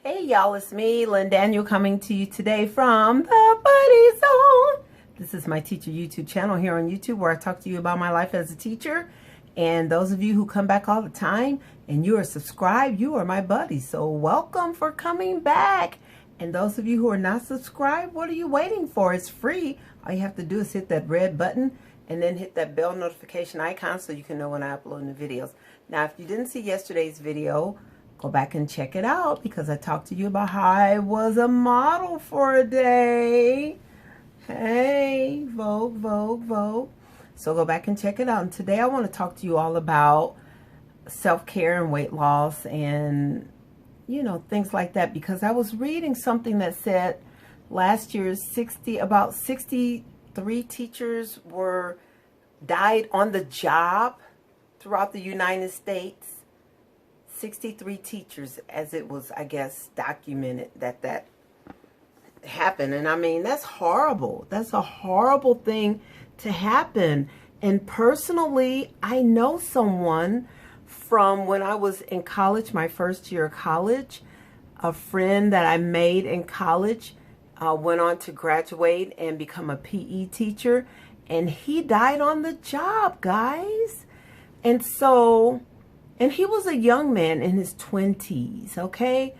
Hey y'all, it's me, Lynn Daniel, coming to you today from the Buddy Zone. This is my teacher YouTube channel here on YouTube where I talk to you about my life as a teacher. And those of you who come back all the time and you are subscribed, you are my buddies. So welcome for coming back. And those of you who are not subscribed, what are you waiting for? It's free. All you have to do is hit that red button and then hit that bell notification icon so you can know when I upload new videos. Now, if you didn't see yesterday's video, go back and check it out because I talked to you about how I was a model for a day. Hey, Vogue, Vogue, Vogue. So go back and check it out. And today I want to talk to you all about self-care and weight loss and, you know, things like that. Because I was reading something that said last year about 63 teachers died on the job throughout the United States. 63 teachers, as it was, I guess, documented that happened. And I mean, that's horrible. That's a horrible thing to happen. And personally, I know someone from when I was in college, my first year of college, a friend that I made in college went on to graduate and become a PE teacher. And he died on the job, guys. And so... and he was a young man in his 20s, okay?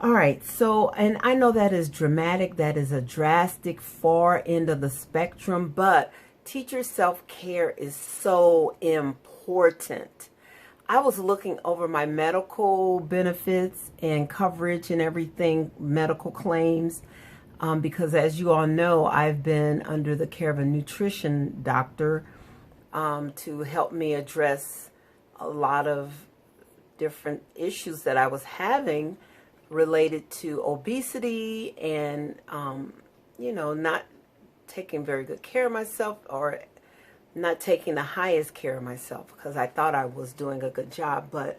All right, so, and I know that is dramatic. That is a drastic far end of the spectrum, but teacher self-care is so important. I was looking over my medical benefits and coverage and everything, medical claims, because as you all know, I've been under the care of a nutrition doctor to help me address a lot of different issues that I was having related to obesity and, you know, not taking very good care of myself or not taking the highest care of myself because I thought I was doing a good job. But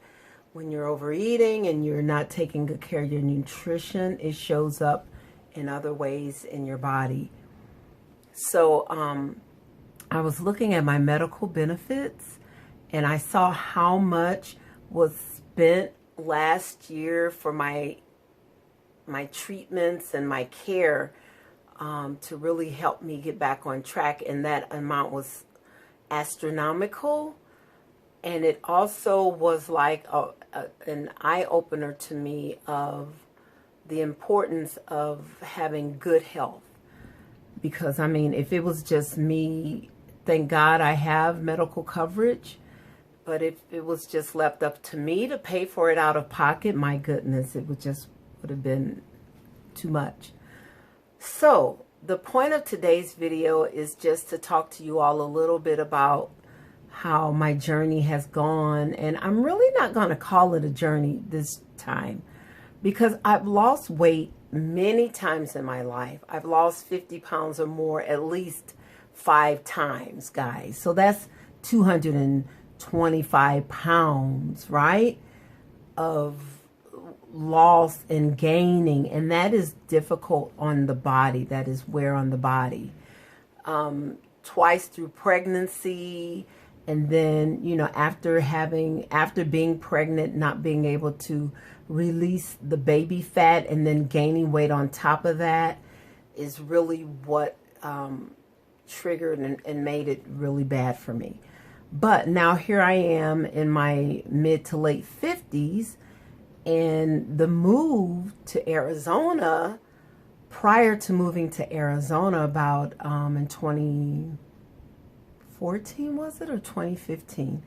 when you're overeating and you're not taking good care of your nutrition, it shows up in other ways in your body. So I was looking at my medical benefits and I saw how much was spent last year for my treatments and my care to really help me get back on track. And that amount was astronomical. And it also was like an eye-opener to me of the importance of having good health. Because, I mean, if it was just me, thank God I have medical coverage. But if it was just left up to me to pay for it out of pocket, my goodness, it would have been too much. So the point of today's video is just to talk to you all a little bit about how my journey has gone. And I'm really not going to call it a journey this time because I've lost weight many times in my life. I've lost 50 pounds or more at least 5 times, guys. So that's 225 pounds, right, of loss and gaining. And that is difficult on the body. That is wear on the body. Twice through pregnancy. And then, you know, after being pregnant, not being able to release the baby fat and then gaining weight on top of that is really what triggered and made it really bad for me. But now here I am in my mid to late 50s, and the move to Arizona, prior to moving to Arizona about in 2014, was it, or 2015?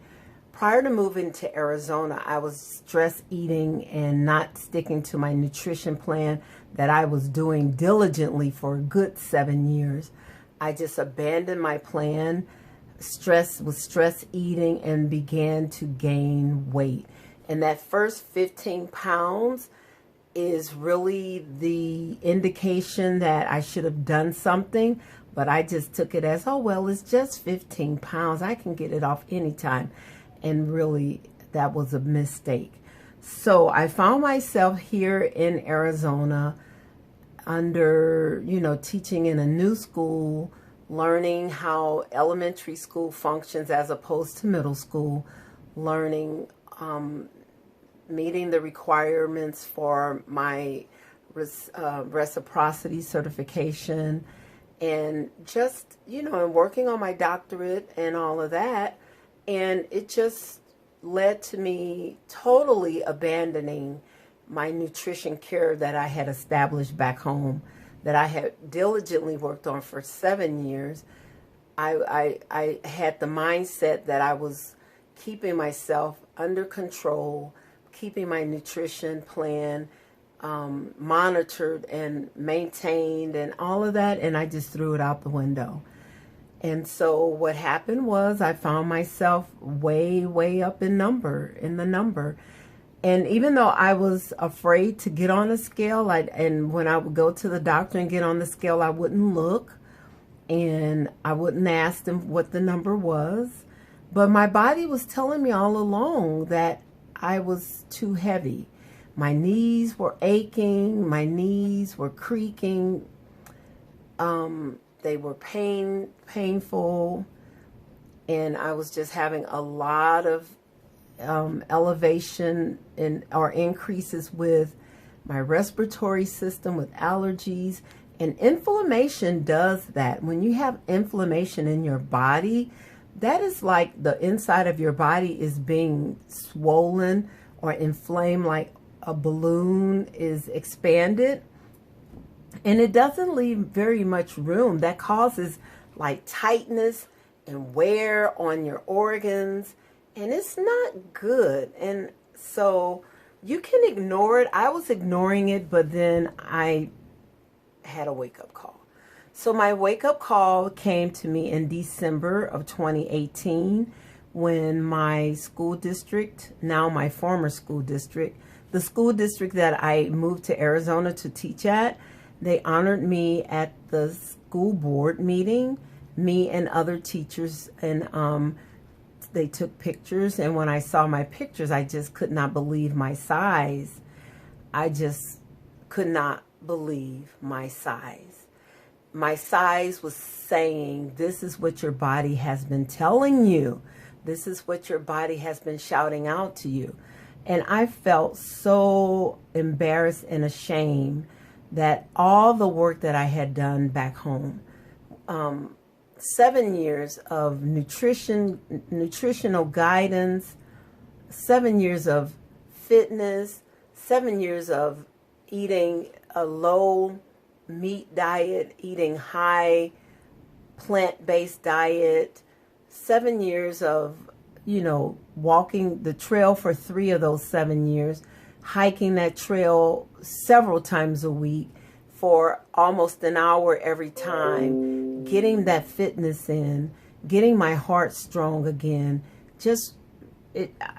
Prior to moving to Arizona, I was stress eating and not sticking to my nutrition plan that I was doing diligently for a good 7 years. I just abandoned my plan, stress eating, and began to gain weight. And that first 15 pounds is really the indication that I should have done something, but I just took it as, oh, well, it's just 15 pounds. I can get it off anytime. And really, that was a mistake. So I found myself here in Arizona under, you know, teaching in a new school, learning how elementary school functions as opposed to middle school, learning meeting the requirements for my reciprocity certification, and just, and working on my doctorate and all of that. And it just led to me totally abandoning my nutrition care that I had established back home, that I had diligently worked on for 7 years. I had the mindset that I was keeping myself under control, keeping my nutrition plan monitored and maintained and all of that, and I just threw it out the window. And so what happened was I found myself way up in the number. And even though I was afraid to get on a scale, and when I would go to the doctor and get on the scale, I wouldn't look and I wouldn't ask them what the number was. But my body was telling me all along that I was too heavy. My knees were aching, my knees were creaking, they were painful, and I was just having a lot of elevation or increases with my respiratory system, with allergies. And inflammation does that. When you have inflammation in your body, that is like the inside of your body is being swollen or inflamed, like a balloon is expanded, and it doesn't leave very much room. That causes like tightness and wear on your organs, and it's not good. And so you can ignore it. I was ignoring it, but then I had a wake-up call. So my wake-up call came to me in December of 2018 when my school district, now my former school district, the school district that I moved to Arizona to teach at, they honored me at the school board meeting, me and other teachers, and they took pictures. And when I saw my pictures, I just could not believe my size. I just could not believe my size. My size was saying, this is what your body has been telling you. This is what your body has been shouting out to you. And I felt so embarrassed and ashamed that all the work that I had done back home, 7 years of nutritional guidance, 7 years of fitness, 7 years of eating a low meat diet, eating high plant-based diet, 7 years of, walking the trail for 3 of those 7 years, hiking that trail several times a week for almost an hour every time, getting that fitness in, getting my heart strong again.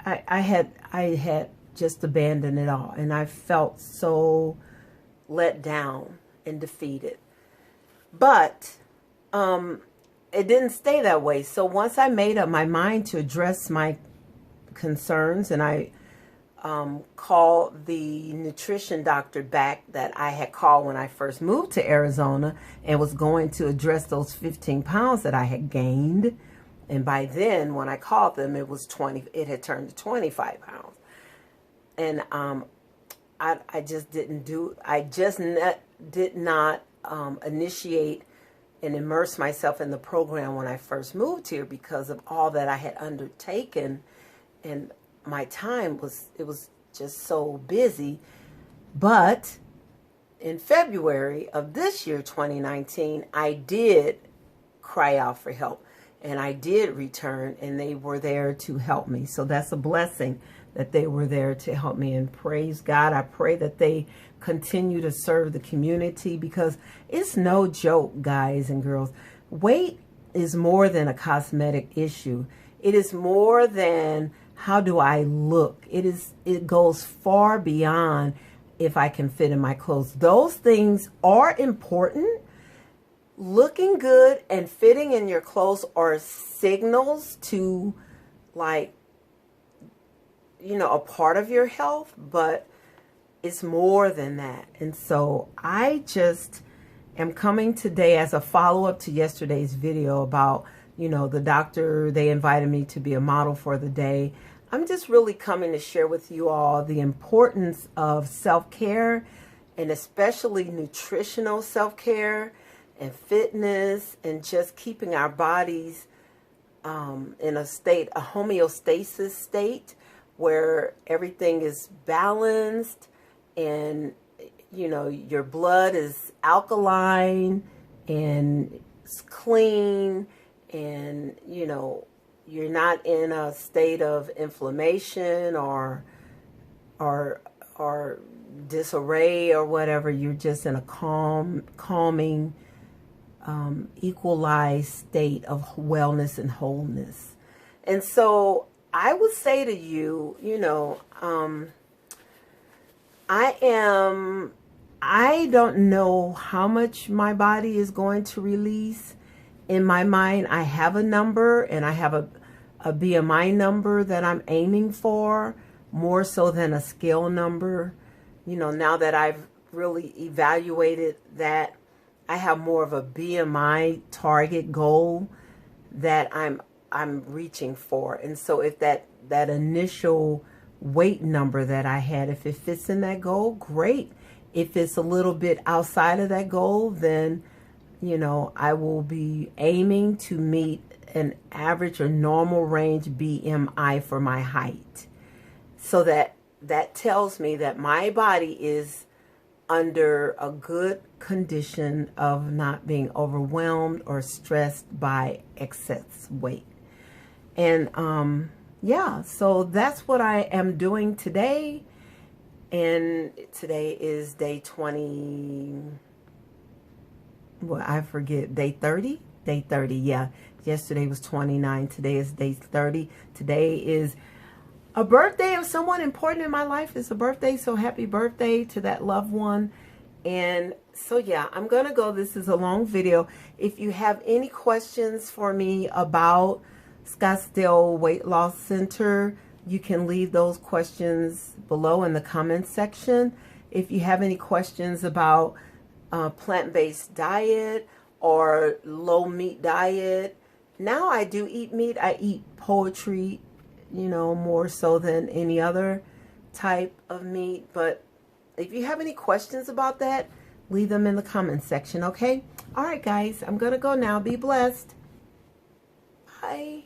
I had just abandoned it all, and I felt so let down and defeated. But it didn't stay that way. So once I made up my mind to address my concerns, and I called the nutrition doctor back that I had called when I first moved to Arizona and was going to address those 15 pounds that I had gained. And by then, when I called them, it had turned to 25 pounds. And I just did not initiate and immerse myself in the program when I first moved here because of all that I had undertaken, and my time was just so busy. But in February of this year, 2019, I did cry out for help, and I did return, and they were there to help me. So that's a blessing that they were there to help me, and praise God. I pray that they continue to serve the community, because it's no joke, guys and girls. Weight is more than a cosmetic issue. It is more than how do I look. It goes far beyond if I can fit in my clothes. Those things are important. Looking good and fitting in your clothes are signals to, like, a part of your health, but it's more than that. And so I just am coming today as a follow-up to yesterday's video about, the doctor, they invited me to be a model for the day. I'm just really coming to share with you all the importance of self-care, and especially nutritional self-care and fitness, and just keeping our bodies in a homeostasis state where everything is balanced, and your blood is alkaline and it's clean, and you're not in a state of inflammation or disarray or whatever. You're just in a calming, equalized state of wellness and wholeness. And so I would say to you, I don't know how much my body is going to release. In my mind, I have a number, and I have a BMI number that I'm aiming for, more so than a scale number. Now that I've really evaluated that, I have more of a BMI target goal that I'm reaching for. And so if that initial weight number that I had, if it fits in that goal, great. If it's a little bit outside of that goal, then I will be aiming to meet an average or normal range BMI for my height. So that tells me that my body is under a good condition of not being overwhelmed or stressed by excess weight. And yeah, so that's what I am doing today. And today is day 20, well, I forget, day 30? Day 30, yeah. Yesterday was 29. Today is day 30. Today is a birthday of someone important in my life. It's a birthday, so happy birthday to that loved one. And so, yeah, I'm going to go. This is a long video. If you have any questions for me about Scottsdale Weight Loss Center, you can leave those questions below in the comments section. If you have any questions about plant-based diet or low meat diet, now I do eat meat. I eat poultry, more so than any other type of meat. But if you have any questions about that, leave them in the comments section, okay? All right, guys, I'm going to go now. Be blessed. Bye.